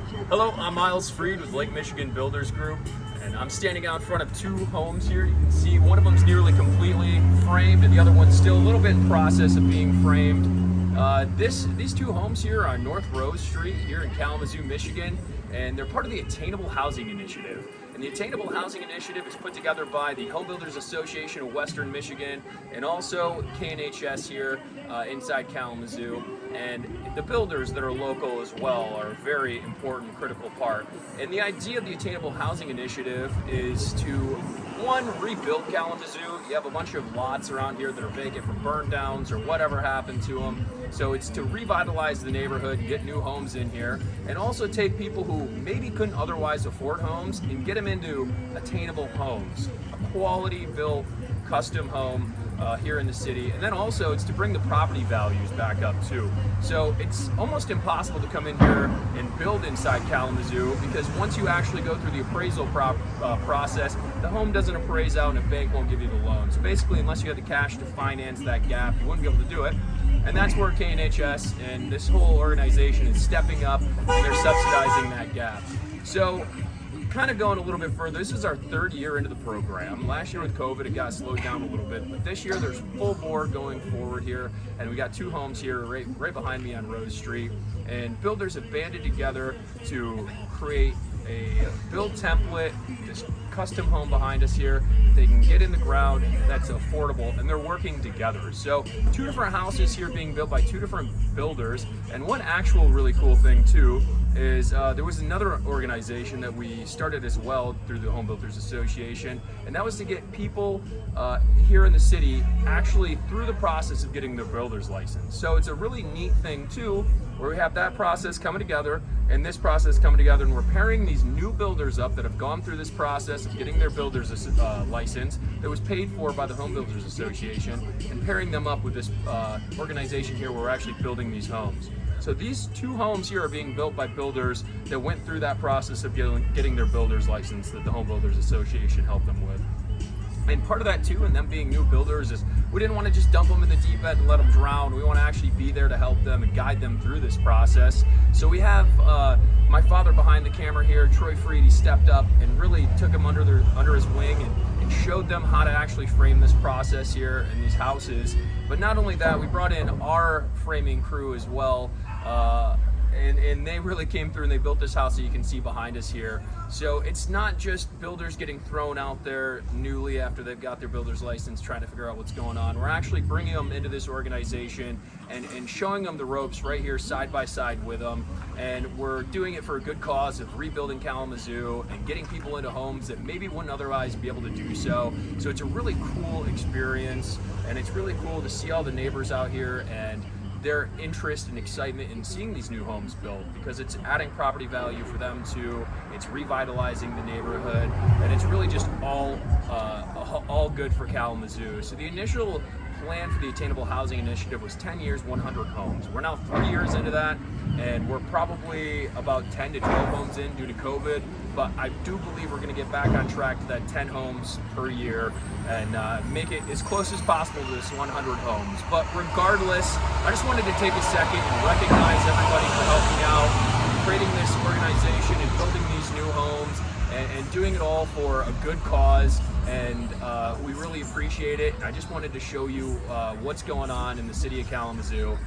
Hello, I'm Miles Freed with Lake Michigan Builders Group, and I'm standing out in front of two homes here. You can see one of them's nearly completely framed, and the other one's still a little bit in process of being framed. These two homes here are on North Rose Street here in Kalamazoo, Michigan, and they're part of the Attainable Housing Initiative. And the Attainable Housing Initiative is put together by the Home Builders Association of Western Michigan and also KNHS here inside Kalamazoo. And the builders that are local as well are a very important, critical part. And the idea of the Attainable Housing Initiative is to, one, rebuild Kalamazoo. You have a bunch of lots around here that are vacant from burn downs or whatever happened to them. So it's to revitalize the neighborhood and get new homes in here, and also take people who maybe couldn't otherwise afford homes and get them into attainable homes, a quality built custom home here in the city. And then also it's to bring the property values back up too. So it's almost impossible to come in here and build inside Kalamazoo, because once you actually go through the appraisal process, the home doesn't appraise out and a bank won't give you the loan. So basically, unless you have the cash to finance that gap, you wouldn't be able to do it. And that's where KNHS and this whole organization is stepping up, and they're subsidizing that gap. So kind of going a little bit further, this is our third year into the program. Last year with COVID, it got slowed down a little bit, but this year there's full bore going forward here, and we got two homes here right behind me on Rose Street, and builders have banded together to create a build template, this custom home behind us here. They can get in the ground that's affordable, and they're working together. So two different houses here being built by two different builders. And one actual really cool thing too is there was another organization that we started as well through the Home Builders Association, and that was to get people here in the city actually through the process of getting their builder's license. So it's a really neat thing too, where we have that process coming together and this process coming together, and we're pairing these new builders up that have gone through this process of getting their builder's license that was paid for by the Home Builders Association, and pairing them up with this organization here where we're actually building these homes. So these two homes here are being built by builders that went through that process of getting their builder's license that the Home Builders Association helped them with. And part of that too, and them being new builders, is we didn't want to just dump them in the deep end and let them drown. We want to actually be there to help them and guide them through this process. So we have my father behind the camera here, Troy Freed. He stepped up and really took them under his wing and showed them how to actually frame this process here in these houses. But not only that, we brought in our framing crew as well. And they really came through and they built this house that you can see behind us here. So it's not just builders getting thrown out there newly after they've got their builder's license trying to figure out what's going on. We're actually bringing them into this organization and showing them the ropes right here side by side with them. And we're doing it for a good cause of rebuilding Kalamazoo and getting people into homes that maybe wouldn't otherwise be able to do so. So it's a really cool experience, and it's really cool to see all the neighbors out here and their interest and excitement in seeing these new homes built, because it's adding property value for them too. It's revitalizing the neighborhood, and it's really just all good for Kalamazoo. So the initial plan for the Attainable Housing Initiative was 10 years, 100 homes. We're now 3 years into that, and we're probably about 10 to 12 homes in due to COVID, but I do believe we're going to get back on track to that 10 homes per year and make it as close as possible to this 100 homes. But regardless, I just wanted to take a second and recognize everybody for helping out, creating this organization and building these new homes, and doing it all for a good cause. And we really appreciate it. I just wanted to show you what's going on in the city of Kalamazoo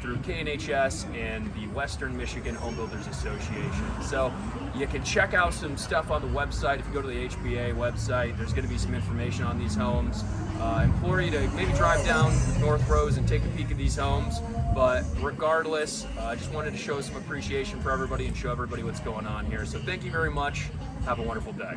through KNHS and the Western Michigan Home Builders Association. So you can check out some stuff on the website. If you go to the HBA website, there's going to be some information on these homes. I implore you to maybe drive down North Rose and take a peek at these homes. But regardless, I just wanted to show some appreciation for everybody and show everybody what's going on here. So thank you very much. Have a wonderful day.